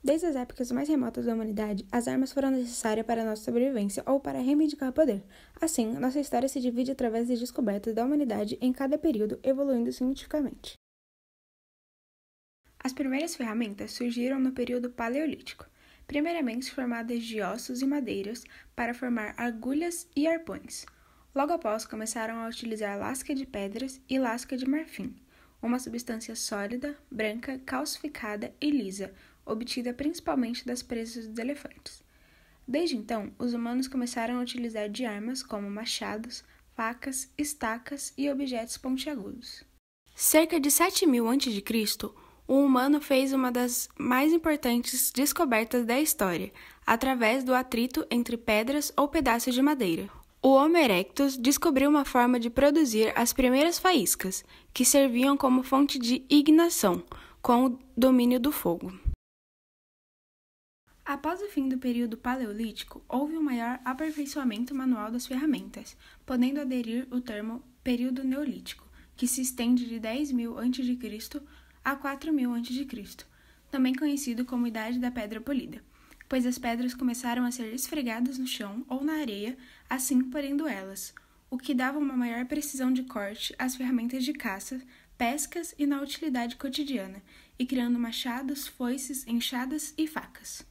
Desde as épocas mais remotas da humanidade, as armas foram necessárias para a nossa sobrevivência ou para reivindicar poder. Assim, nossa história se divide através das descobertas da humanidade em cada período, evoluindo cientificamente. As primeiras ferramentas surgiram no período paleolítico, primeiramente formadas de ossos e madeiras para formar agulhas e arpões. Logo após, começaram a utilizar lasca de pedras e lasca de marfim, uma substância sólida, branca, calcificada e lisa, obtida principalmente das presas dos elefantes. Desde então, os humanos começaram a utilizar de armas como machados, facas, estacas e objetos pontiagudos. Cerca de 7.000 a.C., o humano fez uma das mais importantes descobertas da história, através do atrito entre pedras ou pedaços de madeira. O Homo erectus descobriu uma forma de produzir as primeiras faíscas, que serviam como fonte de ignição, com o domínio do fogo. Após o fim do período paleolítico, houve um maior aperfeiçoamento manual das ferramentas, podendo aderir o termo período neolítico, que se estende de 10.000 a.C. a 4.000 a.C., também conhecido como Idade da Pedra Polida, pois as pedras começaram a ser esfregadas no chão ou na areia, assim polindo elas, o que dava uma maior precisão de corte às ferramentas de caça, pescas e na utilidade cotidiana, e criando machados, foices, enxadas e facas.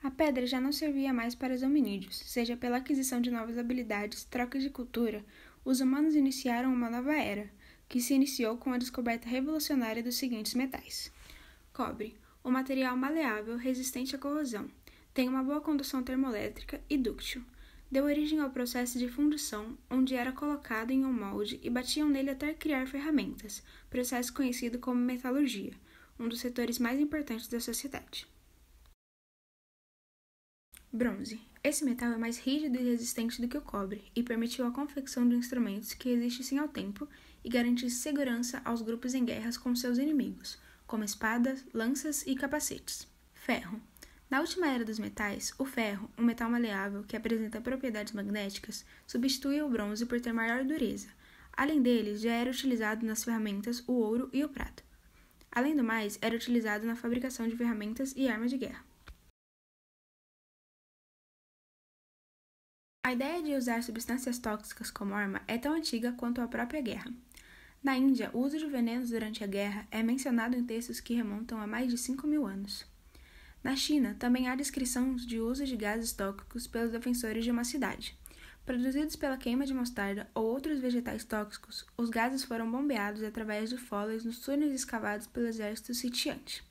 A pedra já não servia mais para os hominídeos, seja pela aquisição de novas habilidades, trocas de cultura, os humanos iniciaram uma nova era, que se iniciou com a descoberta revolucionária dos seguintes metais. Cobre, um material maleável, resistente à corrosão, tem uma boa condução termoelétrica e dúctil. Deu origem ao processo de fundição, onde era colocado em um molde e batiam nele até criar ferramentas, processo conhecido como metalurgia, um dos setores mais importantes da sociedade. Bronze. Esse metal é mais rígido e resistente do que o cobre e permitiu a confecção de instrumentos que resistissem ao tempo e garantissem segurança aos grupos em guerras com seus inimigos, como espadas, lanças e capacetes. Ferro. Na última era dos metais, o ferro, um metal maleável que apresenta propriedades magnéticas, substitui o bronze por ter maior dureza. Além dele, já era utilizado nas ferramentas o ouro e o prata. Além do mais, era utilizado na fabricação de ferramentas e armas de guerra. A ideia de usar substâncias tóxicas como arma é tão antiga quanto a própria guerra. Na Índia, o uso de venenos durante a guerra é mencionado em textos que remontam a mais de 5.000 anos. Na China, também há descrição de uso de gases tóxicos pelos defensores de uma cidade. Produzidos pela queima de mostarda ou outros vegetais tóxicos, os gases foram bombeados através de foles nos túneis escavados pelo exército sitiante.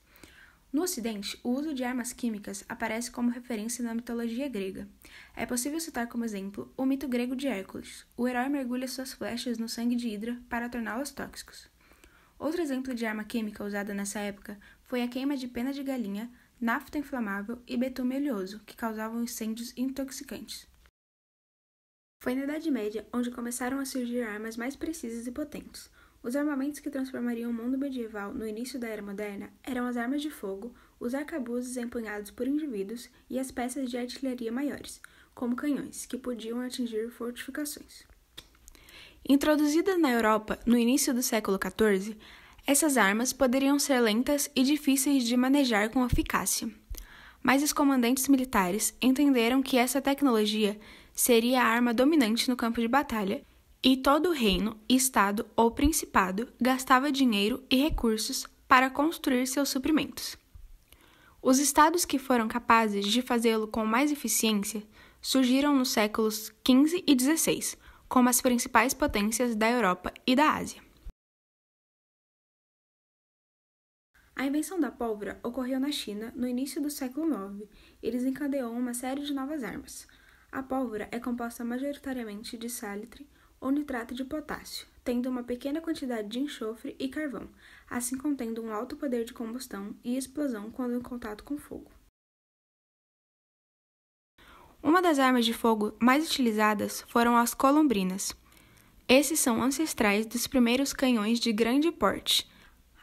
No Ocidente, o uso de armas químicas aparece como referência na mitologia grega. É possível citar como exemplo o mito grego de Hércules. O herói mergulha suas flechas no sangue de Hidra para torná-los tóxicos. Outro exemplo de arma química usada nessa época foi a queima de pena de galinha, nafta inflamável e betume oleoso, que causavam incêndios intoxicantes. Foi na Idade Média onde começaram a surgir armas mais precisas e potentes. Os armamentos que transformariam o mundo medieval no início da Era Moderna eram as armas de fogo, os arcabuzes empunhados por indivíduos e as peças de artilharia maiores, como canhões, que podiam atingir fortificações. Introduzidas na Europa no início do século XIV, essas armas poderiam ser lentas e difíceis de manejar com eficácia. Mas os comandantes militares entenderam que essa tecnologia seria a arma dominante no campo de batalha, e todo o reino, estado ou principado gastava dinheiro e recursos para construir seus suprimentos. Os estados que foram capazes de fazê-lo com mais eficiência surgiram nos séculos XV e XVI, como as principais potências da Europa e da Ásia. A invenção da pólvora ocorreu na China no início do século IX e desencadeou uma série de novas armas. A pólvora é composta majoritariamente de salitre ou nitrato de potássio, tendo uma pequena quantidade de enxofre e carvão, assim contendo um alto poder de combustão e explosão quando em contato com fogo. Uma das armas de fogo mais utilizadas foram as colombrinas. Esses são ancestrais dos primeiros canhões de grande porte.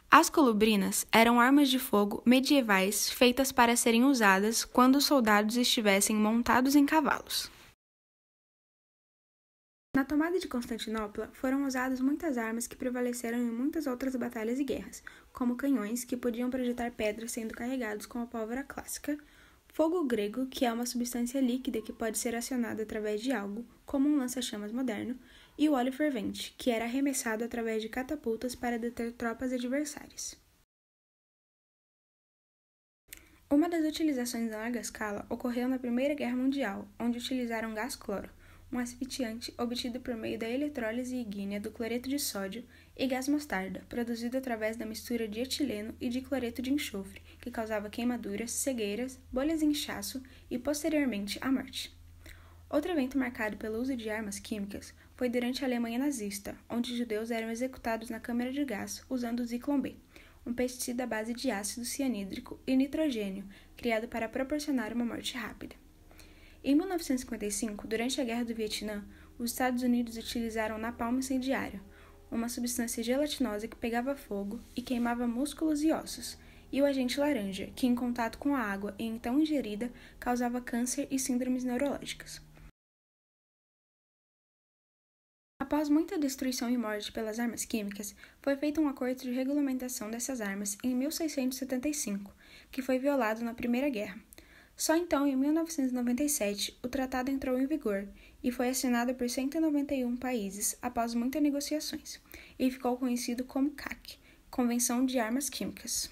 As colombrinas eram armas de fogo medievais feitas para serem usadas quando os soldados estivessem montados em cavalos. Na tomada de Constantinopla, foram usadas muitas armas que prevaleceram em muitas outras batalhas e guerras, como canhões, que podiam projetar pedras sendo carregados com a pólvora clássica, fogo grego, que é uma substância líquida que pode ser acionada através de algo, como um lança-chamas moderno, e o óleo fervente, que era arremessado através de catapultas para deter tropas adversárias. Uma das utilizações em larga escala ocorreu na Primeira Guerra Mundial, onde utilizaram gás cloro, um asfixiante obtido por meio da eletrólise ígnea do cloreto de sódio, e gás mostarda, produzido através da mistura de etileno e de cloreto de enxofre, que causava queimaduras, cegueiras, bolhas de inchaço e, posteriormente, a morte. Outro evento marcado pelo uso de armas químicas foi durante a Alemanha nazista, onde judeus eram executados na câmara de gás usando o Zyklon B, um pesticida à base de ácido cianídrico e nitrogênio, criado para proporcionar uma morte rápida. Em 1955, durante a Guerra do Vietnã, os Estados Unidos utilizaram napalm incendiário, uma substância gelatinosa que pegava fogo e queimava músculos e ossos, e o agente laranja, que em contato com a água e então ingerida, causava câncer e síndromes neurológicas. Após muita destruição e morte pelas armas químicas, foi feito um acordo de regulamentação dessas armas em 1675, que foi violado na Primeira Guerra. Só então, em 1997, o tratado entrou em vigor e foi assinado por 191 países após muitas negociações, e ficou conhecido como CAC, Convenção de Armas Químicas.